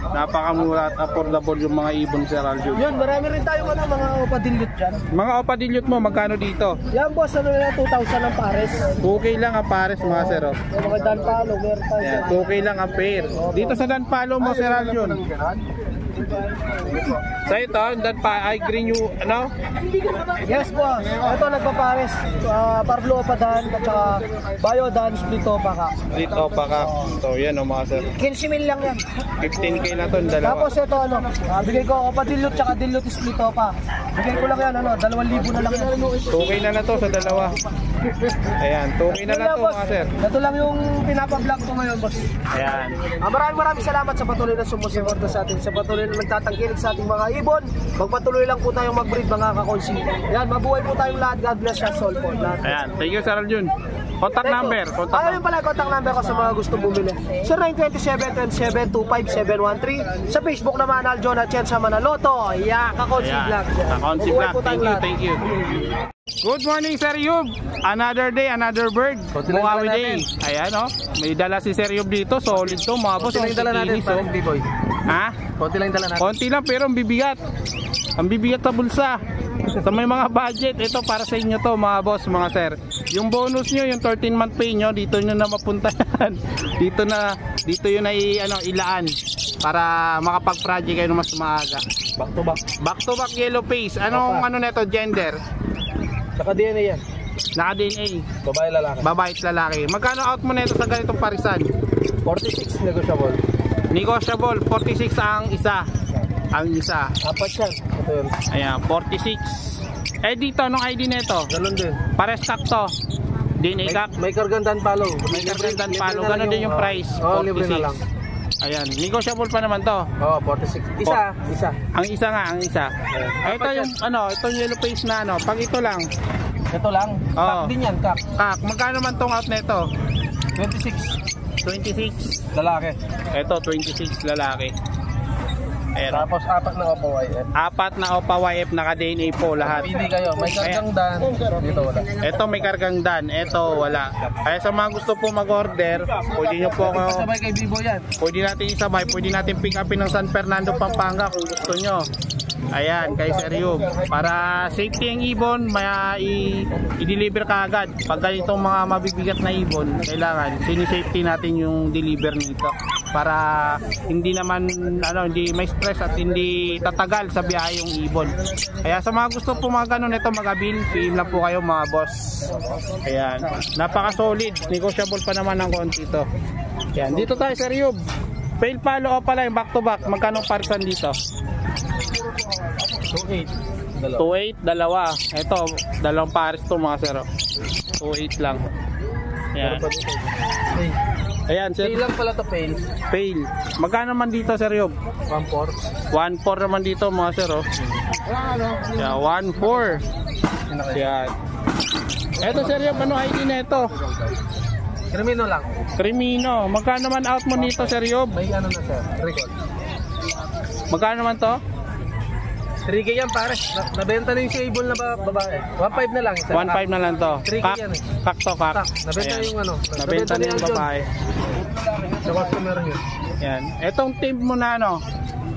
Napakamura at affordable yung mga ibon Sir Aljon. Yun, marami rin tayo mga opa dilute dyan. Mga opa dilute mo, magkano dito? Yan boss, ano na 2,000 ang pares. 2K lang ang pares mga sir, oh. Yung mga danpalo, meron tayo. Ayan, 2K lang ang pair. Dito sa Danpalo mo Sir Aljon. Sa ito, ay green yung ano? Yes boss, ito nagpapares. Parblo opa dan, at saka Bayo dan, split opa ka. Dito pa ka. So yan o mga sir. 15 mil lang yan. 15K na to, dalawa. Tapos ito ano, bigay ko opa dilute tsaka dilute split opa. Bigay ko lang yan ano, 2,000 na lang yan. 2K na to sa dalawa. Ayan, 2K na lang to boss. mga sir. Ito lang yung pinapa-vlog ko ngayon boss. Ayan. Maraming salamat sa patuloy na sumusuporta sa atin, sa patuloy na nagtatangkilik sa ating mga ibon. Magpatuloy lang po tayong mag-breed mga kakonsi. Ayan, mabuhay po tayong lahat. God bless us all po. Lahat. Ayan, thank you Sir Aljon. Contact number. Ayun pala, contact number ko sa mga gusto bumili. 0927-27-713. Sa Facebook naman, Aljon at Chen sa Manaloto. Yeah, Kakonsi Vlog. Kakonsi Mabuhay Vlog. po tayong lahat. Thank you. Good morning Sir Yub. Another day, another bird. Bukawi day. Ayan o. May dala si Sir Yub dito. Solid to mga boss. Konti lang dala natin, parang B-boy. Ha? Konti lang dala natin. Konti lang pero ang bibigat. Ang bibigat sa bulsa. Sa may mga budget, ito para sa inyo to mga boss, mga sir. Yung bonus nyo, yung 13-month pay nyo, dito nyo na mapuntahan. dito yun ay ilaan para makapag-project kayo na mas maaga. Back to back. Back to back yellow face. Anong neto gender? Saka DNA yan. Naka-DNA. Babae lalaki. Babae at lalaki. Magkano out mo neto sa ganitong parisan? 46 negotiable. Negotiable, 46 ang isa. Ang isa. Apat yan. Ito yun. Ayan, 46. Eh dito, anong ID neto? Ganun din. Pares sakto. DNA cap. May kargandan palo. May kargandan palo. Ganun din yung price. Libre na lang. Ayan, negotiable pa naman to. 46. Isa. Ang isa nga, ang isa. Ito yung itong yellow face na pag ito lang. Ito lang. Kak din yan, kak. Kak, magkano man tong out neto? 26. 26. Lalaki. Ito 26 lalaki. Ayan. Tapos apat na Opa YF. Apat na Opa YF naka-DNA po lahat. Pili kayo. May kargang dan. Dito wala. Ito may kargang dan. Ito wala. Kaya sa mga gusto po mag-order, pwede nyo po ako. Sabay kay Bibo yan. Pwede natin isabay. Pwede natin pick upin ng San Fernando, Pampanga kung gusto nyo. Ayan, kay Sir Yub. Para safety ang ibon, i-deliver ka agad. Pag ganitong mga mabibigat na ibon, kailangan sinisafety natin yung deliver nito. Para hindi naman, hindi may stress at hindi tatagal sa biyahe yung ibon. Kaya sa mga gusto po mga ganun ito, mag-abil, PM lang po kayo mga boss. Ayan, napaka-solid. Negotiable pa naman ng konti ito. Ayan, dito tayo Sir Yub. Pale palo o pala yung back to back. Magkano parisan dito? 2.8. 2.8, dalawa. Ito, dalawang pares to mga sir. 2.8 lang. Ayan. Ayan, sir. Pale lang pala to, pale. Pale. Magkano naman dito, Sir Yob? 1.4. 1.4 naman dito mga sir. Oh. Yeah, 1.4. Ayan. Ito, Sir Yob, ano ID na ito? Crimino lang. Crimino. Magkano naman out mo dito, Sir Yob? May ano na sir, record. Magkano naman to? 3K yan pare. Nabenta na yung sable na babae. 1.5 na lang. 1.5 na lang to. 3K Kak, yan eh. kak to, kak. Nabenta Ayan. yung ano. Nabenta na yung babae. Sa customer niya. Yan. Etong team mo na ano?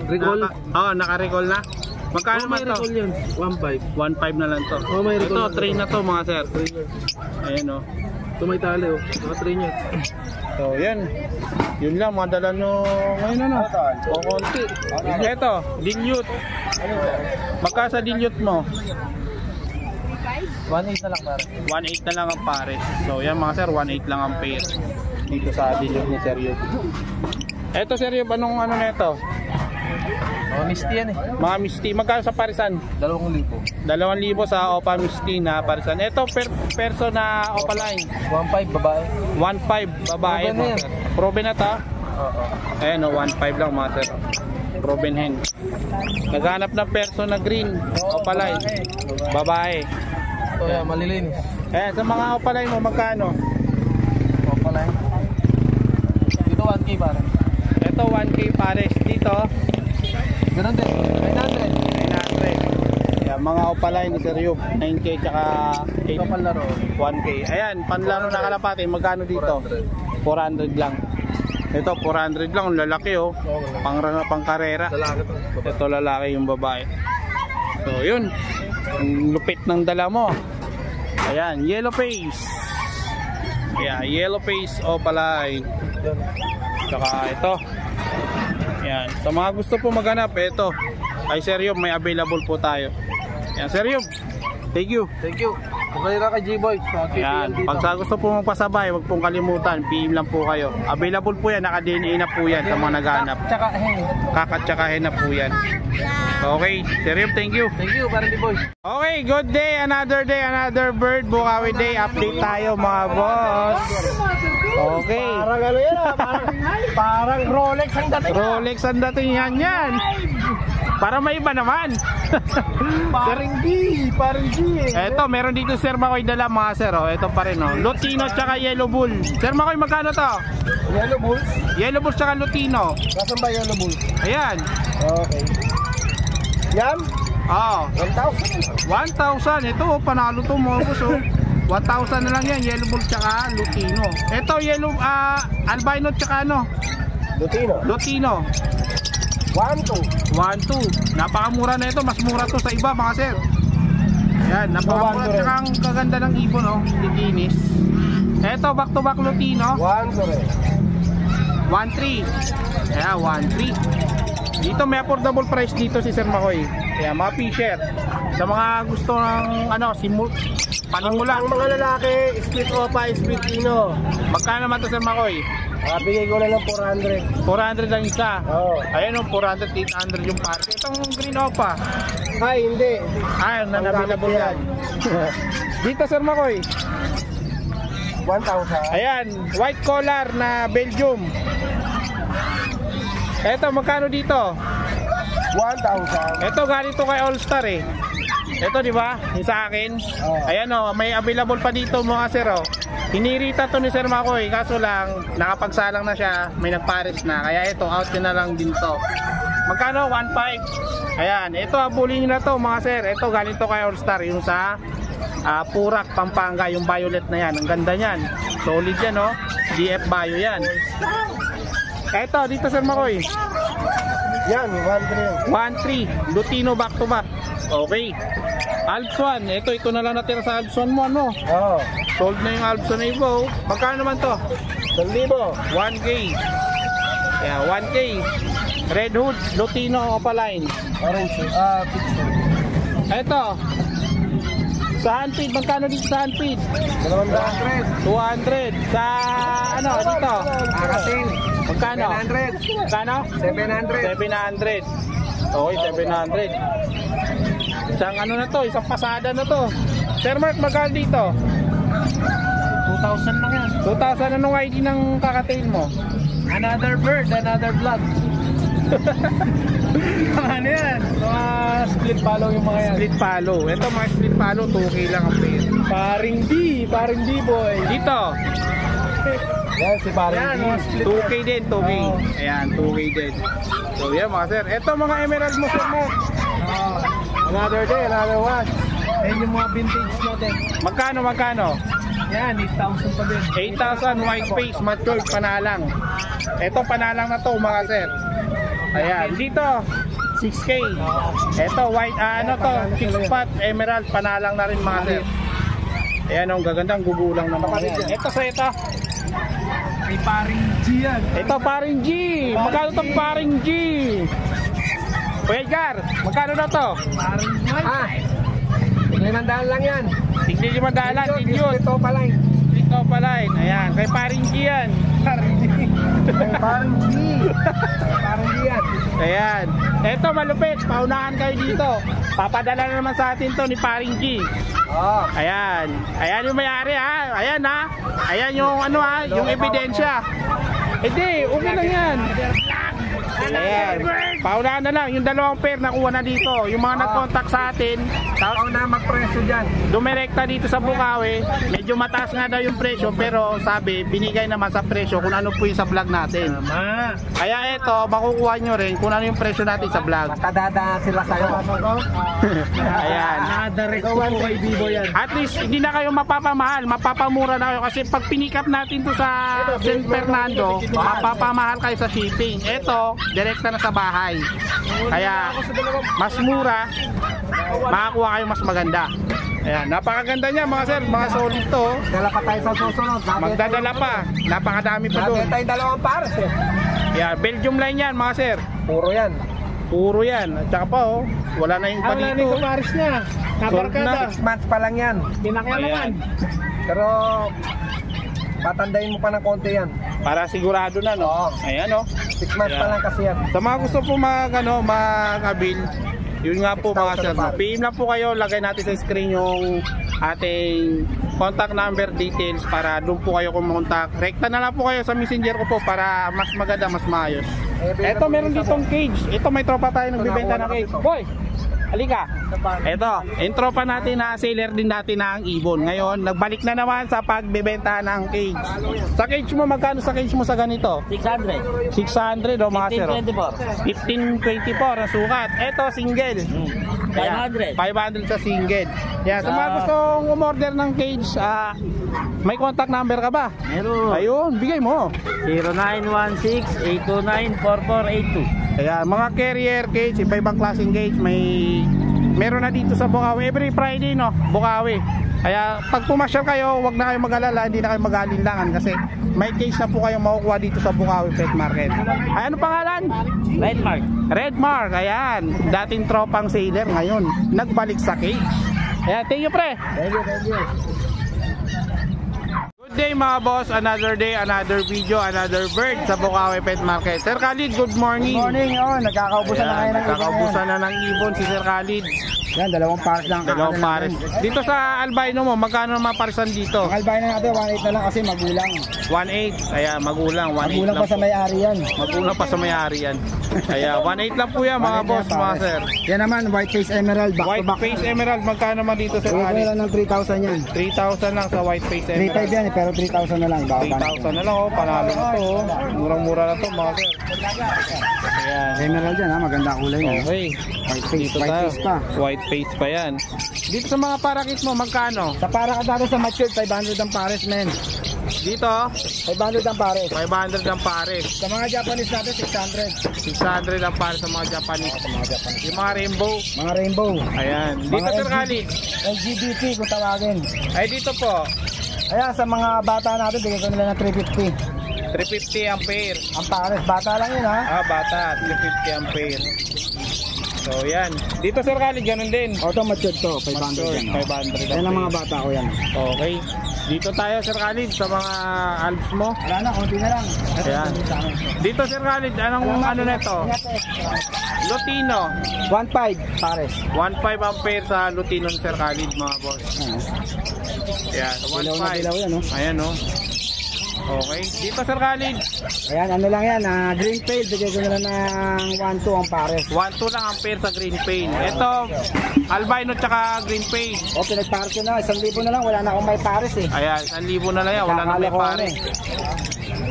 Recall? Oo, naka-recall na. Magkano naman to? Recall yun. 1.5. 1.5 na lang to. Oh, may Ito, recall na train na to mga sir. Trigger. Ayan o. Ito may tali oh. Naka-train niya. So, yan. Yun lang, madala nyo ngayon ano? O konti. Ito, dilute. Magka sa dilute mo? 1.8 na lang pare. 1.8 na lang ang pares. So, yan mga sir, 1.8 lang ang pair. Dito sa dilute ni Sir Yob. Ito Sir Yob, anong ano na ito? Oh, misty yan eh. Mga misty. Magkano sa parisan? 2,000. 2,000 sa Opa Misty na parisan. Ito, perso na Opa Line. 1.5 babae. 1.5 babae. Proven na yan. Proven na ta. Oo. Ayan o, 1.5 lang mga sir. Proven hen. Naghanap ng perso na green. Opa Line. Babae. Ito yan, malilinis. Ayan, sa mga Opa Line mo, magkano? O pala yun. Dito 1K pare. Ito, 1K pares. Dito, Ganun din. 900. 900. Ayan, mga Opa Line ni Sir Yob. 9K tsaka Ito panlaro. 1K. Ayan, panlaro na kalapati. Magkano dito? 400 lang. Ito, 400 lang. Lalaki oh. Pang karera. Lalaki to. Ito lalaki yung babae. So yun, ang lupit ng dala mo. Ayan, yellow face. Yeah, yellow face Opa Line. Tsaka ito. Ayan, sa mga gusto po maghanap, ito kay Sir Yob, may available po tayo. Ayan, Sir Yob, thank you. Thank you. Okay na kay G-Boy. Ayan, pag sa gusto po magpasabay, huwag pong kalimutan, PM lang po kayo. Available po yan, naka-DNA na po yan sa mga naghahanap. Tsaka, hey. Kakatsakahin na po yan. Okay, Sir Yob, thank you. Thank you, parang G-Boy. Okay, good day, another bird, Bukawi Day, update tayo mga boss. Okay. Parang ano yan ah, parang Rolex ang dating. Rolex ang dating yan. Para may iba naman. Parang G eh. Eto, meron dito Sir Makoy dala mga sir. Oh. Ito pa rin oh. Lutino tsaka Yellow Bull. Sir Makoy, magkano to? Yellow Bulls? Yellow Bull tsaka Lutino. Kasan ba Yellow Bulls? Ayan. Okay. Yan? Oh. 1,000. 1,000. Ito oh, panalo to mo boss oh. 1,000 na lang yan, Yellow Bull tsaka Lutino. Ito yellow albino tsaka ano? Lutino. 1,2. 1,2. Napakamura na ito, mas mura to sa iba mga sir. Yan, napakamura tsaka ang kaganda ng ibon oh, likinis. Ito back to back Lutino. 1,3. 1,3. Kaya 1,3. Dito may affordable price dito si Sir Makoy. Kaya mga fisher. Sa mga gusto ng ano, panimula. Ang mga lalaki, split Opa, split Tino. Magkano naman to Sir Makoy? Bigay ko na lang 400. 400 lang isa. Oo. Ayan o, 400, 800 yung party. Itong green opa. Ay, hindi. Ay, available yan. Dito Sir Makoy. 1,000. Ayan, white collar na Belgium. Eto, magkano dito? 1,000. Ito, galing to kay All Star eh. Ito, di ba? Yung sa akin. Oh. Ayan o, may available pa dito mga sir o. Hinirita to ni Sir Makoy, kaso lang, nakapagsalang na siya, may nagpares na. Kaya ito, out na lang din to. Magkano? 1,500. Ayan, ito, abulin nyo na to mga sir. Ito, galing to kay All Star, yung sa Purak, Pampanga, yung violet na yan. Ang ganda niyan. Solid yan o. DF Bio yan. Ito, dito Sir Makoy. Yan, 1,300. Lutino back to back. Okay. Alps 1. Ito na lang natira sa Alps 1 mo, ano? Oo. Sold na yung Alps 1 Evo. Magkano naman to? 1,000. 1K. Yeah, 1K. Red Hood, Lutino, Opa Line. Orange. Ito. Sa handfeed, magkano dito sa handfeed? 200. 200. Sa ano, dito? Akasin. Magkano? 700. Magkano? 700. 700. Okay, 700. Isang ano na to, isang pasada na to. Sir Mark, magkano dito? 2,000 lang yan. 2,000 anong ID ng kakatail mo? Another bird, another blood. Ano yan? Mga split follow yung mga yan. Split follow. Ito mga split follow, 2K lang ang pair. Paring D boy. Dito, Yan, si paring Yan, D. mga split. 2K din, 2K. Oo. Ayan, 2K din. So yan mga sir. Ito mga emerald mo sir mo. Another day, another one. Yan yung mga vintage natin. Magkano? Yan, 8,000 pa din. 8,000 white face, matured, panalang. Ito panalang na to mga sir. Ayan, dito 6K. Ito white, ano to, 6 spot, emerald, panalang na rin mga sir. Ayan ang gagandang gugulang na mga yan. Ito sa ito. May paring G yan. Ito paring G. Magkano itong paring G? Kuya Edgar, magkano na to? Paring G. Limandaan lang yan. Tigli 500, tigli Ito pa lang. Split off line. Ayan, kay paring G yan. Paring G. Paring G. Paring G yan. Ayan. Ito malupit, paunahan kayo dito. Papadala na naman sa atin to ni paring G. Oh. Ayan. Ayan yung may-ari ha. Ayan ha. Ayan yung ano ha, yung ebidensya. Hindi, okay lang yan. Ayan. Paunahan na lang, yung dalawang pair nakuha na dito. Yung mga nag-contact sa atin, Ako na magpresyo dyan. dumirekta dito sa Bukawi. Medyo mataas nga daw yung presyo, pero sabi, binigay naman sa presyo kung ano po yung sa vlog natin. Ma. Kaya ito, makukuha nyo rin kung ano yung presyo natin sa vlog. Makadada sila sa'yo. Ayan. Nakadirect ko po kay Bibo yan. At least hindi na kayo mapapamahal, mapapamura na kayo kasi pag pinikap natin to sa San Fernando, mapapamahal kayo sa shipping. Ito, direkta na sa bahay. Kaya mas mura, makakuha kayo mas maganda. Ayan, napakaganda niya mga sir, mga solid to. Dala pa tayo sa susunod. Magdadala pa, napakadami pa doon. Nakita tayong dalawang pares eh. Yeah, Belgium line yan mga sir. Puro yan. Puro yan. At saka pa oh, wala na yung Wala na palito. yung pares niya. Nabarkada. 6 months pa lang yan. Pinakya Ayan. naman. Pero patandayin mo pa ng konti yan. Para sigurado na no. Oo. Ayan oh. 6 months pa Ayan. lang kasi yan. Sa mga gusto po mag-avail, yun nga po mga sir. 6,000 pa. PM lang po kayo, lagay natin sa screen yung ating contact number details para doon po kayo kumontak. Rekta na lang po kayo sa messenger ko po para mas maganda, mas maayos. Ito meron ditong cage. Ito may tropa tayo nagbibenta ng cage. Boy! Halika. Ito, yung tropa natin na seller din natin na ang ibon. Ngayon, nagbalik na naman sa pagbebenta ng cage. Sa cage mo, magkano sa cage mo sa ganito? 600. 600 o mga sir. 1524. 1524 ang sukat. Ito, single. 500. 500 sa single. Yan, sa mga gustong umorder ng cage, may contact number ka ba? Meron. Ayun, bigay mo. 0916-829-4482. Kaya mga carrier cage, iba-ibang klaseng cage, meron na dito sa Bukawi every Friday no, Bukawi. Kaya pag pumasyal kayo, wag na kayo mag-alala, hindi na kayo mag-alinlangan kasi may cage na po kayong makukuha dito sa Bukawi Pet Market. Ay, ano pangalan? Red Mark. Red Mark, ayan. Dating tropang sailor ngayon, nagbalik sa cage. Ayan, thank you pre. Thank you, thank you. Good day mga boss, another day, another video, another bird sa Bukawi Pet Market. Sir Khalid, good morning. Morning, nagkakaubusan na kayo Ayan, ng nakakaubusan na ng ibon si Sir Khalid. Yan, dalawang pares lang. Dalawang pares. Dito sa albino mo, magkano naman parisan dito? Ang albino natin, 1.8 na lang kasi magulang. 1.8. Kaya magulang, 1.8 Magulang lang pa sa po. may-ari yan. Magulang pa sa may-ari yan. Kaya 1.8 lang po yan mga 1.8 boss, yan, mga pares. sir. Yan naman, white face emerald, back White to back. face emerald, magkano naman dito Sir Uwi Khalid? lang ng 3,000 yan. 3,000 lang sa white face 3,500 emerald. yan pero 3,000 na lang. 3,000 na lang oh, panalo na to oh. Murang-mura na to mga sir. Ayan. Emerald yan ha, maganda kulay niya. Okay. White face, Dito white tayo. face pa. White face pa yan. Dito sa mga parakit mo, magkano? Sa para ka dati sa matured, 500 ang pares men. Dito, 500 ang pares. 500 ang pares. Sa mga Japanese natin, 600. 600 ang pares sa mga Japanese. Yung mga rainbow. Mga rainbow. Ayan. Dito Mga Sir Khalid. LGBT kung tawagin. Ay dito po, Ayan, sa mga bata natin, bigyan ko nila ng 350. 350 ang pair. Ang pares, bata lang yun ha. Ah, bata, 350 ang pair. So So yan. Dito Sir Khalid, ganun din. Auto matured to, 500 yan. 500. Yan ang mga bata ko yan. Okay. Dito tayo Sir Khalid sa mga Alps mo. Wala na, konti na lang. Ayan. Dito Sir Khalid, anong ano na ito? Lutino. 1.5 pares. 1.5 ampere sa Lutino Sir Khalid mga boss. Ayan, Dilaw na dilaw 1.5. yan, no? Ayan oh. Okay. Dito Sir Khalid, Ayan, ano lang yan, green pail, bigay ko na lang ng 1.2 ang pares. 1.2 lang ampere sa green paint. Ito, albino tsaka green paint. O, pinagpares ko na, 1,000 na lang, wala na akong may pares eh. Ayan, 1,000 na lang yan. Wala na may Kakala ko pare.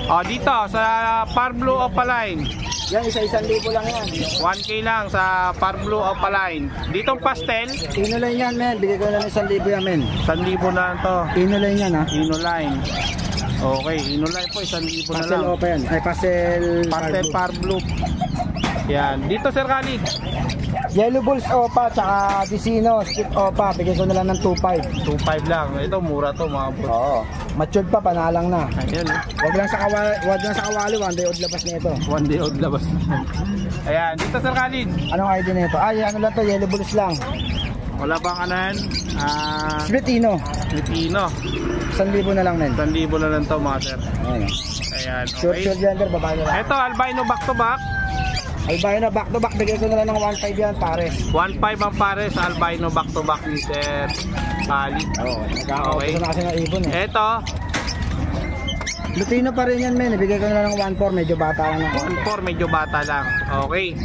O, dito, sa Par Blue Opaline. Yan, 1,000 lang yan. 1K lang sa Par Blue Opaline. Ditong pastel, Inoline yan, men, bigay ko na lang 1,000 yan, men. 1,000 na lang to. Inoline yan, ha. Inoline. Okay, Inoline po, 1,000 na Pastel lang. opa yan. Ay, pastel Pastel Par Blue. Yan. Dito Sir Khalid, Yellow Bulls opa, tsaka Vicino, stick opa, bigay ko na lang ng 2.5. 2.5 lang. Ito, mura to mga boss. Oo. Matured pa, panalang na. Ayan. Wag lang sa kawali, one day old labas nito. One day old labas. Ayan. Dito Sir Khalid, Anong ID nito? Ay, ano lang to, Yellow Bulls lang. wala bang anan? Spritino, Lutino. 1,000 na lang, men. 1,000 na lang to mga sir. Ayan. Ayan. Short Okay. gender, babae na lang. Ito, albino back to back. Albino back to back, bigay ko na lang ng 1.5 yan, pares. 1.5 ang pares sa albino back to back ni Sir Khalid. Oo, nagkakaupos na kasi ng ibon eh. Ito, Lutino pa rin yan, men. Ibigay ko na lang ng 1.4, medyo bata lang ako. 1.4 medyo bata lang. Okay.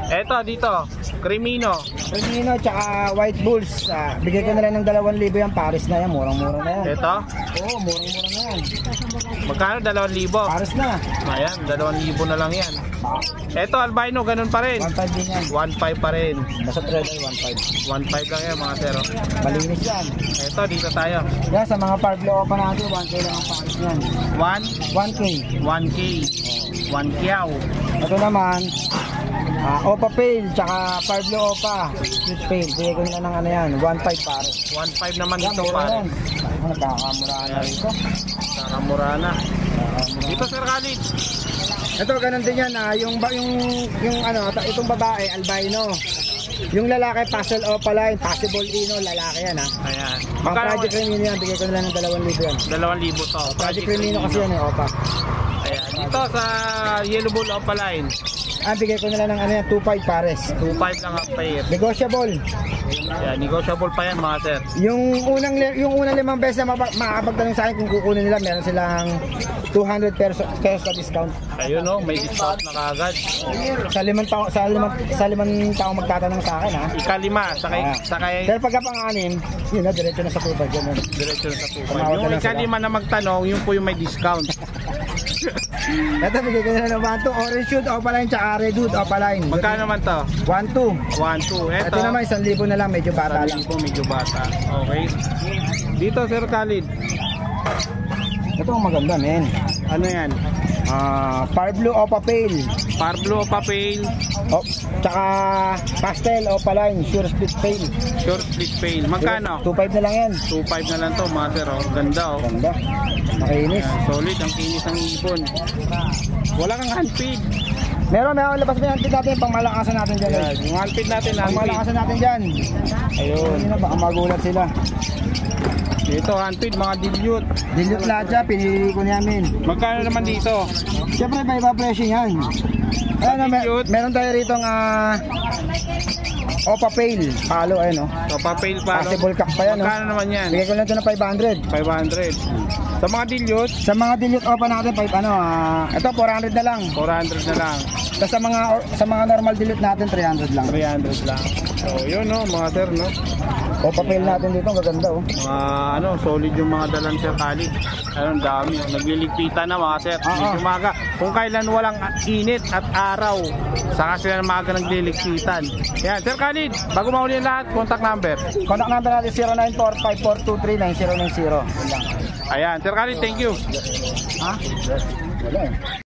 Ito dito, Cremino. Lutino, tsaka White Bulls. Bigay ko na lang ng 2,000 yan, pares na yan, murang-mura na yan. Ito, Oo, murang-mura na yan. magkano? 2,000. Pares na. Ayan, 2,000 na lang yan. Ito, albino, ganun pa rin. 1.5 din yan. 1.5 pa rin. Basta trade ay 1.5. 1.5 lang yan mga sir. Oh. Malinis yan. Ito, dito tayo. Yan, sa mga park low pa natin, 1K lang ang pares yan. 1K. 1K. 1 kyaw. Ito naman, Opa Pail, tsaka park low Opa. Split Pail, bigay ko na lang ng ano yan, 1.5 pares. 1.5 naman Yan, dito mura pare. yan. Nagkakamuraan na ito. Nakamura na. Dito Sir Khalid. Ito, ganun din yan, yung ano, itong babae, albino. Yung lalaki, Pastel Opaline, Possible Ino, lalaki yan ha. Ayan. Ang Magkano? Project Cremino yan, bigay ko na lang ng 2,000 yan. 2,000 to. Project Cremino kasi yan eh, Opa. Ayan. Dito sa Yellow Bull Opaline, Bigay ko na lang ng ano yan, 2.5 pares. 2.5 lang ang pair. Negotiable. Ayan, negotiable pa yan mga sir. Yung unang 5 beses na makakapagtanong sa akin kung kukunin nila, meron silang 200 pesos na discount. Ayun no, may discount na kaagad. Sa limang tao magtatanong sa akin ha. Ikalima, sakay Pero pagka pang-anim, yun na, diretso na sa tupad yun. diretso na sa 2.5. Tumawag Yung na lang ikalima na magtanong, yun po yung may discount. Ito, bigay ko na lang ng 1.2, Orange Shoot, Opaline, tsaka Red Hood, Opaline. Magkano naman to? 1.2. 1.2. Ito naman, 1,000 na lang, medyo bata lang. po medyo bata. Okay. Dito Sir Khalid. Ito ang maganda, men. Ano yan? Par Blue Opa Pale. Par Blue Papel, Tsaka Pastel Opaline, Sure Split Pale. short split pail. Magkano? 2.5 na lang yan. 2.5 na lang to mga sir. Oh. Ganda oh. Ganda. Makinis. Ayan, solid ang kinis ng ibon. Wala kang handfeed. Meron labas mo yung handpid natin, pangmalakasan natin dyan. Ayan, yung handfeed natin, handfeed. Pangmalakasan natin dyan. Ayun. Ayun na, baka magulat sila. Dito handfeed, mga dilute. Dilute lahat siya, pinili ko niya, men. Magkano naman dito? Siyempre, iba presyo yan. Ayan, Dilute. meron tayo rito ng Opa Pale. Palo, ayun, no? So, papel pa. Possible cock pa yan, no? Magkano naman yan? Bigay ko lang ito ng 500. 500. Sa mga dilute, Sa mga dilute Opa natin, ito 400 na lang. 400 na lang. Tapos sa mga normal dilute natin, 300 lang. 300 lang. So, yun no, mga sir, no? Opa Pale natin dito, ang gaganda, oh. Mga solid yung mga dalang Sir Khalid. Ayun, dami. Nagliligpitan na mga sir. Medyo umaga. Kung kailan walang init at araw, saka sila na maaga nagliligpitan. Yan, Sir Khalid, bago mauli lahat, contact number. Contact number natin 0945-423-9090. Yun lang. Ayan, Sir Khalid, thank you. Ha? Wala eh.